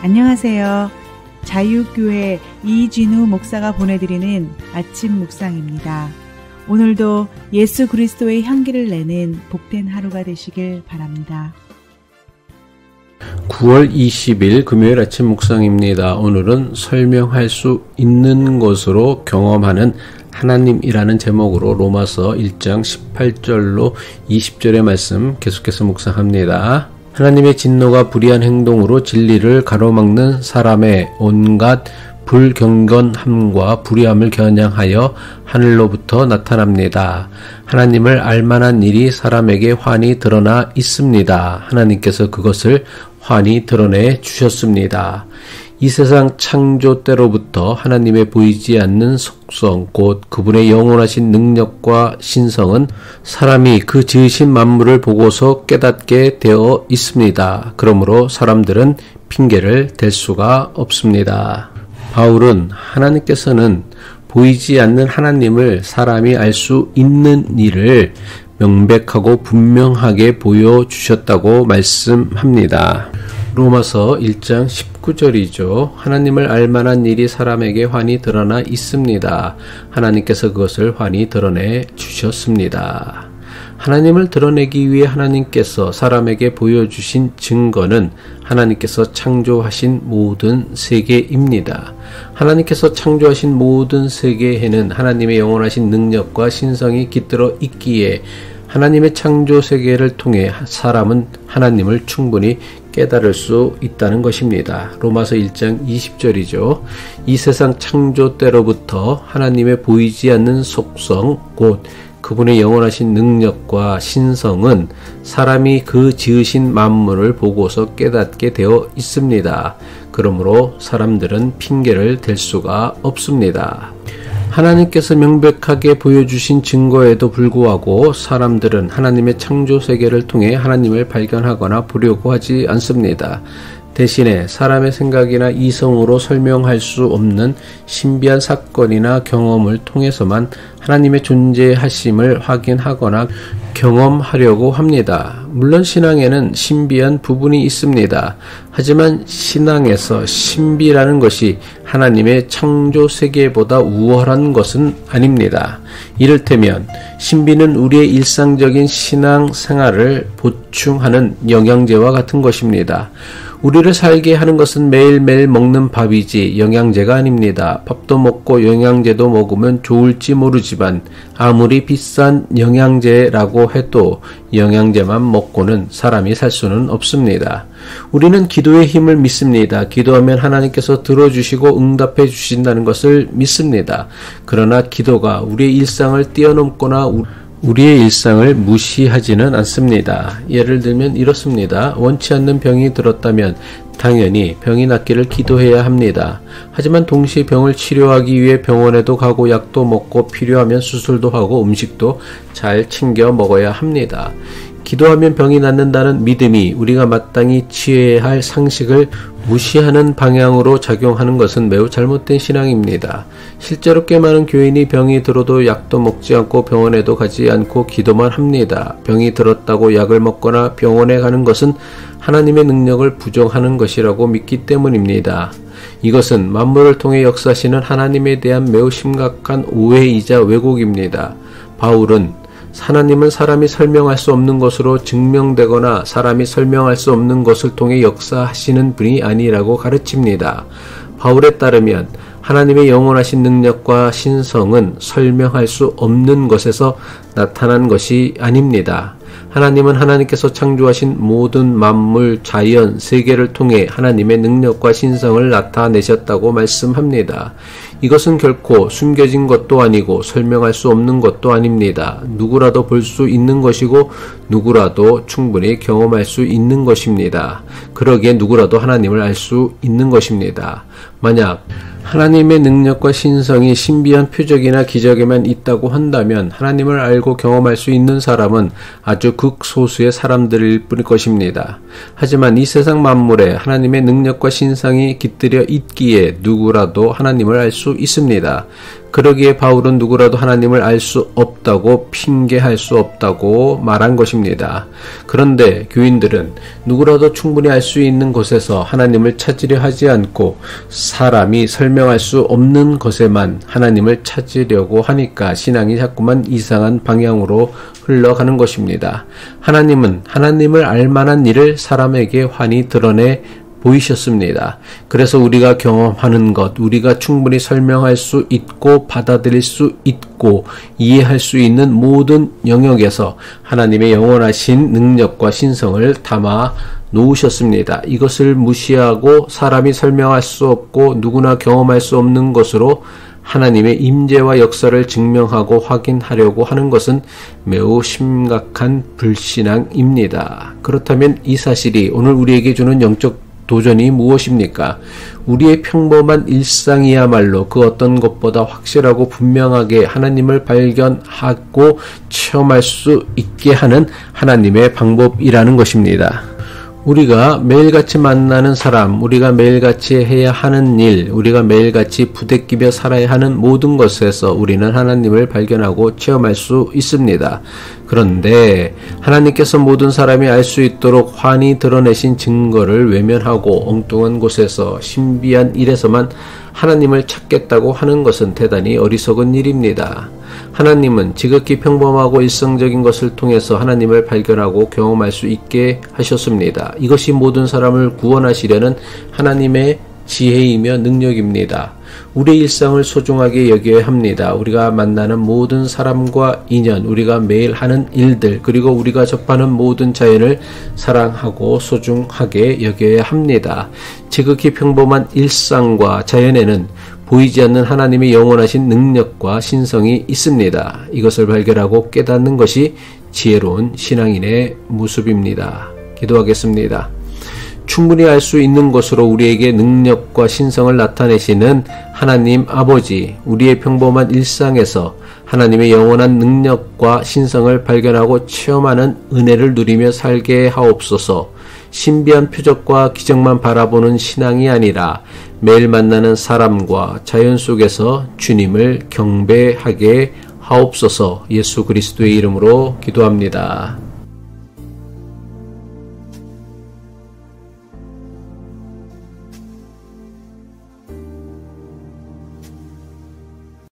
안녕하세요. 자유교회 이진우 목사가 보내드리는 아침 묵상입니다. 오늘도 예수 그리스도의 향기를 내는 복된 하루가 되시길 바랍니다. 9월 20일 금요일 아침 묵상입니다. 오늘은 설명할 수 있는 것으로 경험하는 하나님이라는 제목으로 로마서 1장 18절로 20절의 말씀 계속해서 묵상합니다. 하나님의 진노가 불의한 행동으로 진리를 가로막는 사람의 온갖 불경건함과 불의함을 겨냥하여 하늘로부터 나타납니다. 하나님을 알만한 일이 사람에게 환히 드러나 있습니다. 하나님께서 그것을 환히 드러내 주셨습니다. 이 세상 창조 때로부터 하나님의 보이지 않는 속성, 곧 그분의 영원하신 능력과 신성은 사람이 그 지으신 만물을 보고서 깨닫게 되어 있습니다. 그러므로 사람들은 핑계를 댈 수가 없습니다. 바울은 하나님께서는 보이지 않는 하나님을 사람이 알 수 있는 일을 명백하고 분명하게 보여주셨다고 말씀합니다. 로마서 1장 19절이죠. 하나님을 알만한 일이 사람에게 환히 드러나 있습니다. 하나님께서 그것을 환히 드러내 주셨습니다. 하나님을 드러내기 위해 하나님께서 사람에게 보여주신 증거는 하나님께서 창조하신 모든 세계입니다. 하나님께서 창조하신 모든 세계에는 하나님의 영원하신 능력과 신성이 깃들어 있기에 하나님의 창조 세계를 통해 사람은 하나님을 충분히 깨달을 수 있다는 것입니다. 로마서 1장 20절이죠. 이 세상 창조 때로부터 하나님의 보이지 않는 속성, 곧 그분의 영원하신 능력과 신성은 사람이 그 지으신 만물을 보고서 깨닫게 되어 있습니다. 그러므로 사람들은 핑계를 댈 수가 없습니다. 하나님께서 명백하게 보여주신 증거에도 불구하고 사람들은 하나님의 창조 세계를 통해 하나님을 발견하거나 보려고 하지 않습니다. 대신에 사람의 생각이나 이성으로 설명할 수 없는 신비한 사건이나 경험을 통해서만 하나님의 존재하심을 확인하거나 경험하려고 합니다. 물론 신앙에는 신비한 부분이 있습니다. 하지만 신앙에서 신비라는 것이 하나님의 창조 세계보다 우월한 것은 아닙니다. 이를테면 신비는 우리의 일상적인 신앙 생활을 보충하는 영양제와 같은 것입니다. 우리를 살게 하는 것은 매일매일 먹는 밥이지 영양제가 아닙니다. 밥도 먹고 영양제도 먹으면 좋을지 모르지만 아무리 비싼 영양제라고 해도 영양제만 먹고는 사람이 살 수는 없습니다. 우리는 기도의 힘을 믿습니다. 기도하면 하나님께서 들어주시고 응답해 주신다는 것을 믿습니다. 그러나 기도가 우리의 일상을 뛰어넘거나 우리의 일상을 무시하지는 않습니다. 예를 들면 이렇습니다. 원치 않는 병이 들었다면 당연히 병이 낫기를 기도해야 합니다. 하지만 동시에 병을 치료하기 위해 병원에도 가고 약도 먹고 필요하면 수술도 하고 음식도 잘 챙겨 먹어야 합니다. 기도하면 병이 낫는다는 믿음이 우리가 마땅히 취해야 할 상식을 무시하는 방향으로 작용하는 것은 매우 잘못된 신앙입니다. 실제로 꽤 많은 교인이 병이 들어도 약도 먹지 않고 병원에도 가지 않고 기도만 합니다. 병이 들었다고 약을 먹거나 병원에 가는 것은 하나님의 능력을 부정하는 것이라고 믿기 때문입니다. 이것은 만물을 통해 역사하시는 하나님에 대한 매우 심각한 오해이자 왜곡입니다. 바울은 하나님은 사람이 설명할 수 없는 것으로 증명되거나 사람이 설명할 수 없는 것을 통해 역사하시는 분이 아니라고 가르칩니다. 바울에 따르면 하나님의 영원하신 능력과 신성은 설명할 수 없는 것에서 나타난 것이 아닙니다. 하나님은 하나님께서 창조하신 모든 만물, 자연, 세계를 통해 하나님의 능력과 신성을 나타내셨다고 말씀합니다. 이것은 결코 숨겨진 것도 아니고 설명할 수 없는 것도 아닙니다. 누구라도 볼 수 있는 것이고 누구라도 충분히 경험할 수 있는 것입니다. 그러기에 누구라도 하나님을 알 수 있는 것입니다. 만약 하나님의 능력과 신성이 신비한 표적이나 기적에만 있다고 한다면 하나님을 알고 경험할 수 있는 사람은 아주 극소수의 사람들일 뿐일 것입니다. 하지만 이 세상 만물에 하나님의 능력과 신성이 깃들여 있기에 누구라도 하나님을 알 수 있습니다. 그러기에 바울은 누구라도 하나님을 알 수 없다고 핑계할 수 없다고 말한 것입니다. 그런데 교인들은 누구라도 충분히 알 수 있는 곳에서 하나님을 찾으려 하지 않고 사람이 설명할 수 없는 것에만 하나님을 찾으려고 하니까 신앙이 자꾸만 이상한 방향으로 흘러가는 것입니다. 하나님은 하나님을 알 만한 일을 사람에게 환히 드러내 보이셨습니다. 그래서 우리가 경험하는 것, 우리가 충분히 설명할 수 있고 받아들일 수 있고 이해할 수 있는 모든 영역에서 하나님의 영원하신 능력과 신성을 담아 놓으셨습니다. 이것을 무시하고 사람이 설명할 수 없고 누구나 경험할 수 없는 것으로 하나님의 임재와 역사를 증명하고 확인하려고 하는 것은 매우 심각한 불신앙입니다. 그렇다면 이 사실이 오늘 우리에게 주는 영적 도전이 무엇입니까? 우리의 평범한 일상이야말로 그 어떤 것보다 확실하고 분명하게 하나님을 발견하고 체험할 수 있게 하는 하나님의 방법이라는 것입니다. 우리가 매일같이 만나는 사람, 우리가 매일같이 해야 하는 일, 우리가 매일같이 부대끼며 살아야 하는 모든 것에서 우리는 하나님을 발견하고 체험할 수 있습니다. 그런데 하나님께서 모든 사람이 알 수 있도록 환히 드러내신 증거를 외면하고 엉뚱한 곳에서 신비한 일에서만 하나님을 찾겠다고 하는 것은 대단히 어리석은 일입니다. 하나님은 지극히 평범하고 일상적인 것을 통해서 하나님을 발견하고 경험할 수 있게 하셨습니다. 이것이 모든 사람을 구원하시려는 하나님의 지혜이며 능력입니다. 우리의 일상을 소중하게 여겨야 합니다. 우리가 만나는 모든 사람과 인연, 우리가 매일 하는 일들, 그리고 우리가 접하는 모든 자연을 사랑하고 소중하게 여겨야 합니다. 지극히 평범한 일상과 자연에는 보이지 않는 하나님의 영원하신 능력과 신성이 있습니다. 이것을 발견하고 깨닫는 것이 지혜로운 신앙인의 모습입니다. 기도하겠습니다. 충분히 알 수 있는 것으로 우리에게 능력과 신성을 나타내시는 하나님 아버지, 우리의 평범한 일상에서 하나님의 영원한 능력과 신성을 발견하고 체험하는 은혜를 누리며 살게 하옵소서. 신비한 표적과 기적만 바라보는 신앙이 아니라 매일 만나는 사람과 자연 속에서 주님을 경배하게 하옵소서. 예수 그리스도의 이름으로 기도합니다.